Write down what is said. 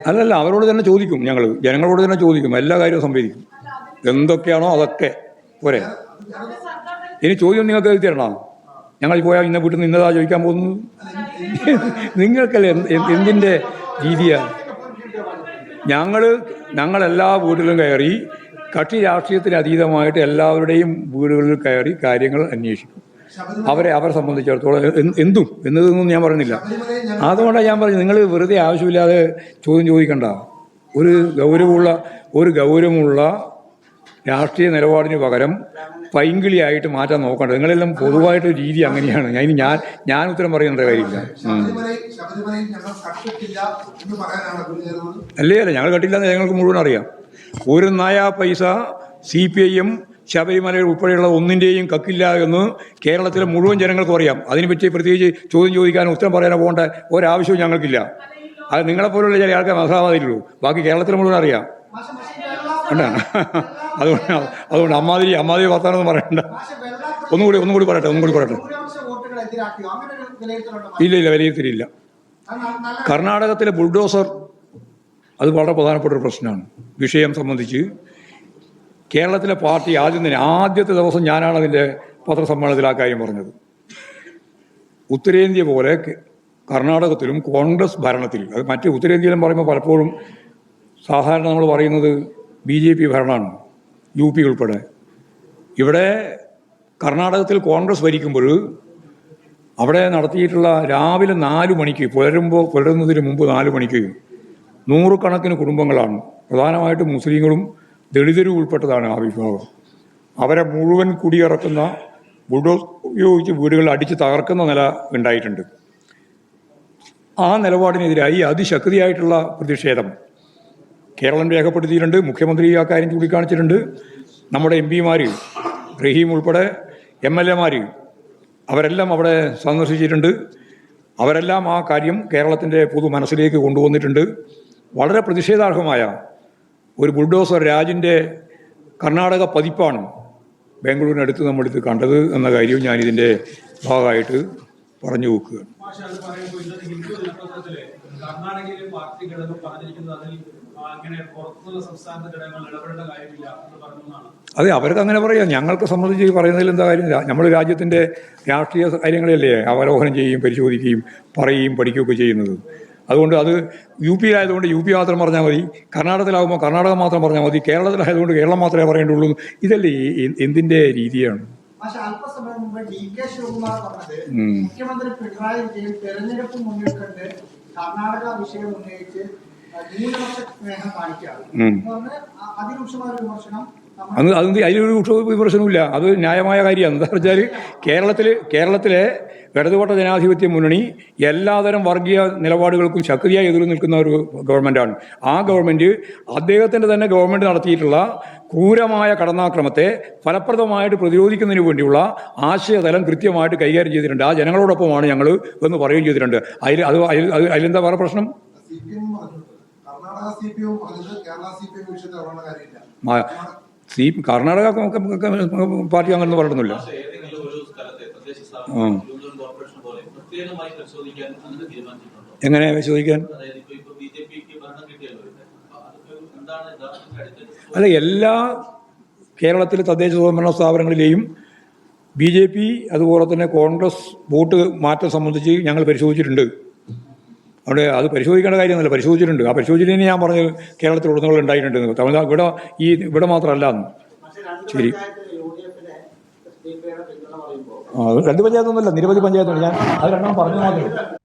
അല്ലല്ല, അവരോട് തന്നെ ചോദിക്കും. ഞങ്ങൾ ജനങ്ങളോട് തന്നെ ചോദിക്കും, എല്ലാ കാര്യവും സംവദിക്കും. എന്തൊക്കെയാണോ അതൊക്കെ പോരെ. ഇനി ചോദ്യം നിങ്ങൾക്ക് എഴുതി തരണോ? ഞങ്ങൾ പോയാൽ ഇന്ന വീട്ടിൽ നിന്ന് ഇന്നതാ ചോദിക്കാൻ പോകുന്നത്? നിങ്ങൾക്കല്ലേ എന്തിൻ്റെ രീതിയാണ്? ഞങ്ങളെല്ലാ വീട്ടിലും കയറി കക്ഷി രാഷ്ട്രീയത്തിന് അതീതമായിട്ട് എല്ലാവരുടെയും വീടുകളിൽ കയറി കാര്യങ്ങൾ അന്വേഷിക്കും. അവരെ സംബന്ധിച്ചിടത്തോളം എന്തും എന്നതൊന്നും ഞാൻ പറയുന്നില്ല. അതുകൊണ്ടാണ് ഞാൻ പറഞ്ഞത്, നിങ്ങൾ വെറുതെ ആവശ്യമില്ലാതെ ചോദ്യം ചോദിക്കണ്ട. ഒരു ഗൗരവമുള്ള രാഷ്ട്രീയ നിലപാടിന് പകരം പൈങ്കിളിയായിട്ട് മാറ്റാൻ നോക്കണ്ട. നിങ്ങളെല്ലാം പൊതുവായിട്ട് രീതി അങ്ങനെയാണ്. ഞാൻ ഉത്തരം പറയുന്ന കാര്യമില്ല. അല്ലേ ഞങ്ങൾ കട്ടില്ലെന്ന് ഞങ്ങൾക്ക് മുഴുവൻ അറിയാം. ഒരു നയാ പൈസ CPIM ശബരിമല ഉൾപ്പെടെയുള്ള ഒന്നിൻ്റെയും കക്കില്ല എന്ന് കേരളത്തിലെ മുഴുവൻ ജനങ്ങൾക്കും അറിയാം. അതിനെപ്പറ്റി പ്രത്യേകിച്ച് ചോദ്യം ചോദിക്കാനോ ഉത്തരം പറയാനോ പോകേണ്ട ഒരാവശ്യവും ഞങ്ങൾക്കില്ല. അത് നിങ്ങളെപ്പോലുള്ള ചില ആൾക്കാർ മനസ്സിലാവാതില്ലൂ. ബാക്കി കേരളത്തിൽ മുഴുവൻ അറിയാം. അതുകൊണ്ട് അമ്മാതിരി വർത്താനൊന്നും പറയണ്ട. ഒന്നുകൂടി പറയട്ടെ. ഇല്ല, വിലയിരുത്തലില്ല. കർണാടകത്തിലെ ബുൾഡോസർ അത് വളരെ പ്രധാനപ്പെട്ട ഒരു പ്രശ്നമാണ്. വിഷയം സംബന്ധിച്ച് കേരളത്തിലെ പാർട്ടി ആദ്യത്തെ ദിവസം ഞാനാണ് അതിൻ്റെ പത്രസമ്മേളനത്തിൽ ആ കാര്യം പറഞ്ഞത്. ഉത്തരേന്ത്യ പോലെ കർണാടകത്തിലും കോൺഗ്രസ് ഭരണത്തിൽ, അത് മറ്റ് ഉത്തരേന്ത്യയിലും പറയുമ്പോൾ പലപ്പോഴും സാധാരണ നമ്മൾ പറയുന്നത് BJP ഭരണമാണ്, UP ഉൾപ്പെടെ. ഇവിടെ കർണാടകത്തിൽ കോൺഗ്രസ് ഭരിക്കുമ്പോൾ അവിടെ നടത്തിയിട്ടുള്ള രാവിലെ 4 മണിക്ക് പുലരുന്നതിന് മുമ്പ് 4 മണിക്ക് 100 കണക്കിന് കുടുംബങ്ങളാണ്, പ്രധാനമായിട്ടും മുസ്ലിങ്ങളും ദളിതരും ഉൾപ്പെട്ടതാണ് ആ വിഭാഗം. അവരെ മുഴുവൻ കുടിയിറക്കുന്ന ബുൾഡോസ് ഉപയോഗിച്ച് വീടുകൾ അടിച്ച് തകർക്കുന്ന നില ഉണ്ടായിട്ടുണ്ട്. ആ നിലപാടിനെതിരായി അതിശക്തിയായിട്ടുള്ള പ്രതിഷേധം കേരളം രേഖപ്പെടുത്തിയിട്ടുണ്ട്. മുഖ്യമന്ത്രി ആ കാര്യം ചൂണ്ടിക്കാണിച്ചിട്ടുണ്ട്. നമ്മുടെ MP-മാർ റഹീം ഉൾപ്പെടെ MLA-മാർ അവരെല്ലാം അവിടെ സന്ദർശിച്ചിട്ടുണ്ട്. അവരെല്ലാം ആ കാര്യം കേരളത്തിൻ്റെ പൊതു മനസ്സിലേക്ക് കൊണ്ടുവന്നിട്ടുണ്ട്. വളരെ പ്രതിഷേധാർഹമായ ഒരു ബുൾഡോസർ രാജിൻ്റെ കർണാടക പതിപ്പാണ് ബാംഗ്ലൂരിനടുത്ത് നമ്മളെടുത്ത് കണ്ടത് എന്ന കാര്യവും ഞാനിതിൻ്റെ ഭാഗമായിട്ട് പറഞ്ഞു വെക്കുകയാണ്. അതെ, അവർക്ക് അങ്ങനെ പറയാം. ഞങ്ങൾക്ക് സംബന്ധിച്ച് പറയുന്നതിൽ എന്താ കാര്യം? നമ്മൾ രാജ്യത്തിൻ്റെ രാഷ്ട്രീയ കാര്യങ്ങളല്ലേ അവലോകനം ചെയ്യുകയും പരിശോധിക്കുകയും പറയുകയും പഠിക്കുകയൊക്കെ ചെയ്യുന്നത്. അതുകൊണ്ട് അത് UP-യിലായതുകൊണ്ട് UP മാത്രം പറഞ്ഞാൽ മതി, കർണാടകത്തിലാകുമ്പോൾ കർണാടകം മാത്രം പറഞ്ഞാൽ മതി, കേരളത്തിലായതുകൊണ്ട് കേരളം മാത്രമേ പറയേണ്ടുള്ളൂ. ഇതല്ലേ എന്തിൻ്റെ രീതിയാണ്? അല്പസമയം മുമ്പ് DK ശിവകുമാർ പറഞ്ഞത് മുഖ്യമന്ത്രി പിണറായി വിജയൻ തെരഞ്ഞെടുപ്പ് മുന്നിൽ കണ്ട് കർണാടക വിഷയം ഉന്നയിച്ച് ന്യൂനപക്ഷ സ്നേഹം കാണിക്കുകയാണ്. അതിരൂക്ഷമായ വിമർശനം. അതിലൊരു വിമർശനമില്ല, അത് ന്യായമായ കാര്യമാണ്. എന്താ വെച്ചാൽ കേരളത്തിലെ ഇടതുപക്ഷ ജനാധിപത്യ മുന്നണി എല്ലാതരം വർഗീയ നിലപാടുകൾക്കും ശക്തിയായി എതിർ നിൽക്കുന്ന ഒരു ഗവൺമെൻറ്റാണ്. ആ ഗവൺമെൻറ് അദ്ദേഹത്തിൻ്റെ തന്നെ ഗവൺമെൻറ് നടത്തിയിട്ടുള്ള ക്രൂരമായ കടന്നാക്രമത്തെ ഫലപ്രദമായിട്ട് പ്രതിരോധിക്കുന്നതിന് വേണ്ടിയുള്ള ആശയതലം കൃത്യമായിട്ട് കൈകാര്യം ചെയ്തിട്ടുണ്ട്. ആ ജനങ്ങളോടൊപ്പമാണ് ഞങ്ങൾ എന്ന് പറയുകയും ചെയ്തിട്ടുണ്ട്. അതിലെന്താ വേറെ പ്രശ്നം? കർണാടക പാർട്ടി അങ്ങനെ പറഞ്ഞില്ല. എങ്ങനെ പരിശോധിക്കാൻ? അല്ല, എല്ലാ കേരളത്തിലെ തദ്ദേശ സ്വയംഭരണ സ്ഥാപനങ്ങളിലെയും BJP അതുപോലെ തന്നെ കോൺഗ്രസ് വോട്ട് മാറ്റം സംബന്ധിച്ച് ഞങ്ങൾ പരിശോധിച്ചിട്ടുണ്ട്. അവിടെ അത് പരിശോധിക്കേണ്ട കാര്യമൊന്നുമില്ല, പരിശോധിച്ചിട്ടുണ്ട്. ആ പരിശോധിച്ചതിന് ഞാൻ പറഞ്ഞു കേരളത്തിലുടനീളം ഉണ്ടായിട്ടുണ്ട്. തമിഴ്നാട് ഇവിടെ മാത്രമല്ല. ശരി, 2 പഞ്ചായത്തൊന്നുമില്ല, നിരവധി പഞ്ചായത്തുണ്ട്. ഞാൻ അത് രണ്ടാം പറഞ്ഞു മാത്രമേ.